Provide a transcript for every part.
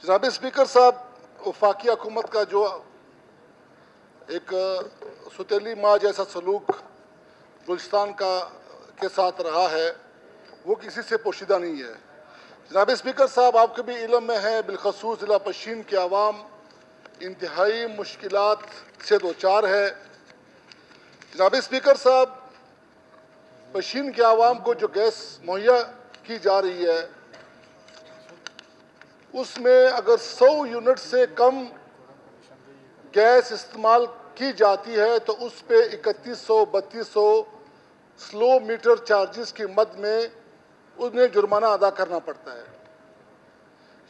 जनाब स्पीकर साहब, वफाकी हुकूमत का जो एक सुतीली माँ जैसा सलूक बलूचिस्तान के साथ रहा है वो किसी से पोशीदा नहीं है। जनाब स्पीकर साहब, आपके भी इल्म में है, बिलखसूस ज़िला पश्चिम के आवाम इंतहाई मुश्किलात से दो चार है। जनाब स्पीकर साहब, पश्चिम के आवाम को जो गैस मुहैया की जा रही है उसमें अगर 100 यूनिट से कम गैस इस्तेमाल की जाती है तो उस पे 3100-3200 स्लो मीटर चार्जेस की मद में उन्हें जुर्माना अदा करना पड़ता है।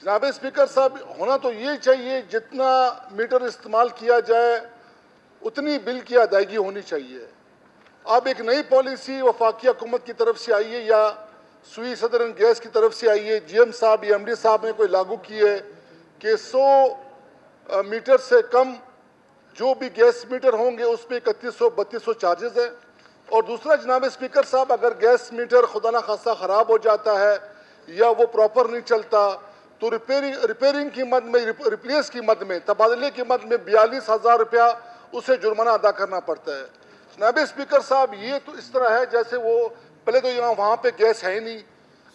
जनाब स्पीकर साहब, होना तो ये चाहिए जितना मीटर इस्तेमाल किया जाए उतनी बिल की अदायगी होनी चाहिए। अब एक नई पॉलिसी वफाकी हुकूमत की तरफ से आई है या सुई सदरन गैस की तरफ से आई है, GM साहब या MD साहब ने कोई लागू की है कि 100 मीटर से कम जो भी गैस मीटर होंगे उस पर 3100-3200 चार्जेस है। और दूसरा जनाब स्पीकर साहब, अगर गैस मीटर खुदा न खासा ख़राब हो जाता है या वो प्रॉपर नहीं चलता तो रिपेयरिंग की मद में, रिप्लेस की मद में, तबादले की मद में 42,000 रुपया उसे जुर्माना अदा करना पड़ता है। जनाब स्पीकर साहब, ये तो इस तरह है जैसे वो पहले तो यहाँ वहाँ पे गैस है ही नहीं,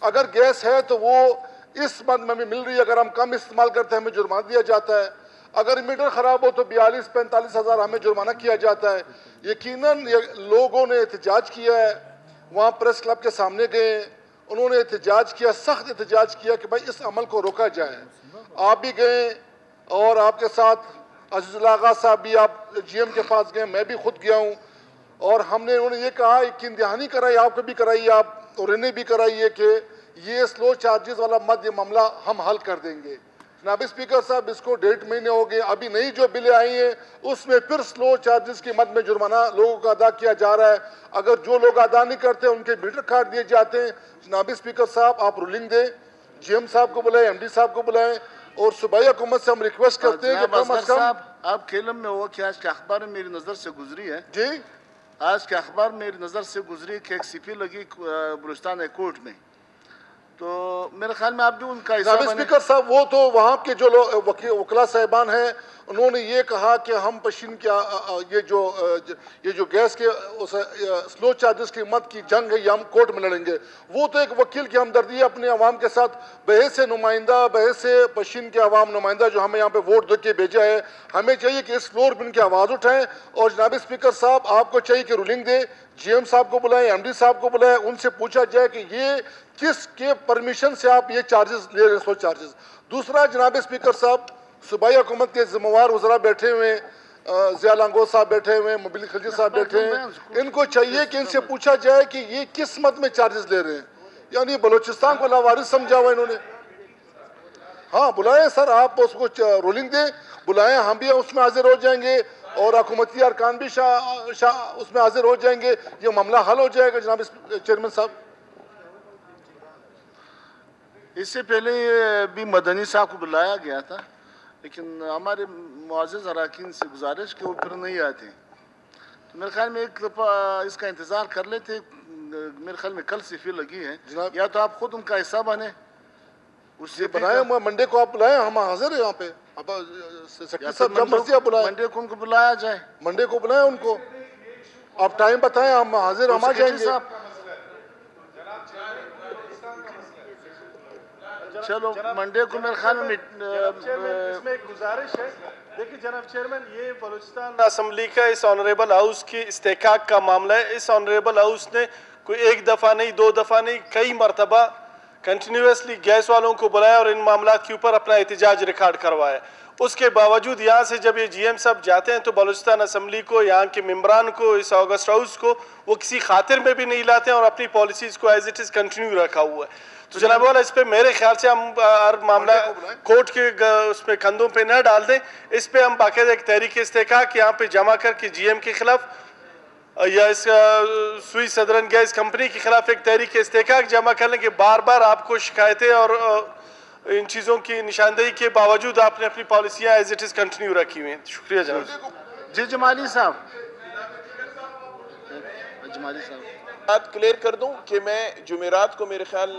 अगर गैस है तो वो इस मद में भी मिल रही है, अगर हम कम इस्तेमाल करते हैं हमें जुर्माना दिया जाता है, अगर मीटर ख़राब हो तो 42-45 हज़ार हमें जुर्माना किया जाता है। यकीनन लोगों ने एहतजाज किया है, वहाँ प्रेस क्लब के सामने गए, उन्होंने एहतजाज किया, सख्त एहतजाज किया कि भाई इस अमल को रोका जाए। आप भी गए और आपके साथ अज़ीज़ुल आगा साहब भी, आप GM के पास गए, मैं भी खुद गया हूँ और उन्होंने ये कहा कि इम्तिहानी कराई, आपको भी कराई, आप और इन्हें भी कराइए कि ये स्लो चार्जेस वाला मामला हम हल कर देंगे। जनाब स्पीकर साहब, इसको 1.5 महीने हो गए, अभी नई जो बिलें आई हैं उसमें फिर स्लो चार्जेस की मद में जुर्माना लोगों को अदा किया जा रहा है। अगर जो लोग अदा नहीं करते उनके मीटर काट दिए जाते हैं। जनाब स्पीकर साहब, आप रूलिंग दें, GM साहब को बुलाएं, MD साहब को बुलाएं और सूबाई हुकूमत से हम रिक्वेस्ट करते हैं कि कम अज कम आप खेलम में हो कि आज के अखबार में मेरी नज़र से गुजरी है जी, आज के अखबार में मेरी नज़र से गुजरी कि एक CP लगी बलूचिस्तान हाई कोर्ट में, तो मेरे ख्याल में आप भी उनका हिस्सा बने। स्पीकर साहब, वो तो वहाँ के जो लोग वकीला साहिबान हैं उन्होंने ये कहा कि हम पश्चिम के ये जो गैस के स्लो चार्जेस की मद की जंग है ये हम कोर्ट में लड़ेंगे। वो तो एक वकील की हमदर्दी है अपने अवाम के साथ, बहस से नुमाइंदा, बहस से पश्चिम के अवाम नुमाइंदा जो हमें यहाँ पे वोट दे के भेजा है, हमें चाहिए कि इस फ्लोर पर इनकी आवाज़ उठाएं। और जनाब स्पीकर साहब, आपको चाहिए कि रूलिंग दे, GM साहब को बुलाएं, MD साहब को बुलाएं, उनसे पूछा जाए कि ये किसके परमिशन से आप ये चार्जेस ले रहे हैं, स्लो चार्जेस। दूसरा जनाब स्पीकर साहब, सूबाई हुकूमत के जिम्मेवार वज़रा बैठे हुए हैं, ज़िया लांगोर साहब बैठे हुए हैं, मुबिल खिलजी साहब बैठे हैं, इनको चाहिए कि इनसे पूछा जाए कि ये किस मद में चार्जेस ले रहे हैं। यानी बलूचिस्तान को लावारिस समझा हुआ इन्होंने। हाँ, बुलाएं सर, आप उसको रूलिंग दें, बुलाएं, हम भी उसमें हाजिर हो जाएंगे और हुकूमती अरकान भी उसमें हाजिर हो जाएंगे, ये मामला हल हो जाएगा। जनाब चेयरमैन साहब, इससे पहले भी मदनी साहब को बुलाया गया था लेकिन हमारे मुअज़्ज़ज़ अरकान से गुजारिश के वो फिर नहीं आते, तो मेरे ख्याल में एक दफ़ा इसका इंतज़ार कर लेते। मेरे ख्याल में कल CP लगी है, या तो आप खुद उनका हिस्सा बने, उससे बनाए मंडे को आप बुलाएं, हम हाजिर है यहाँ पे। अब सेक्रेटरी साहब जब मर्जी आप बुलाएं, मंडे को उनको बुलाया जाए, मंडे को बुलाएं उनको, आप टाइम बताएं, हम हाजिर हम आ जाएंगे। चलो मंडे को मेरे ख्याल में इसमें एक गुजारिश है। देखिए जनाब चेयरमैन, ये बलूचिस्तान असम्बली का इस ऑनरेबल हाउस की इस्तेकाक का मामला है। इस ऑनरेबल हाउस ने कोई एक दफ़ा नहीं, 2 दफ़ा नहीं, कई मरतबा कंटिन्यूसली गैस वालों को बुलाया और इन मामला के ऊपर अपना एहतजाज रिकॉर्ड करवाया। उसके बावजूद यहाँ से जब ये GM साहब जाते हैं तो बलूचिस्तान असम्बली को, यहाँ के मेम्बरान को, इस ऑगस्ट हाउस को वो किसी खातिर में भी नहीं लाते हैं और अपनी पॉलिसीज़ को एज इट इज़ कंटिन्यू रखा हुआ है। तो जनाब वाला, इस पे मेरे ख्याल से हम हर मामला कोर्ट के उसमें कंधों पे न डाल दें, इस पे हम बाकायदा एक तहरीक इस्तेकाक यहाँ पे जमा करके GM के खिलाफ या इस सुई सदरन गैस कंपनी के खिलाफ एक तहरीक इस्तेकाक जमा कर लें कि बार बार आपको शिकायतें और इन चीज़ों की निशानदेही के बावजूद आपने अपनी पॉलिसियाँ एज इट इज़ कंटिन्यू रखी हुई हैं। शुक्रिया जनाब। जी जमाली साहब, बात क्लियर कर दूं कि मैं जुमेरात को मेरे ख्याल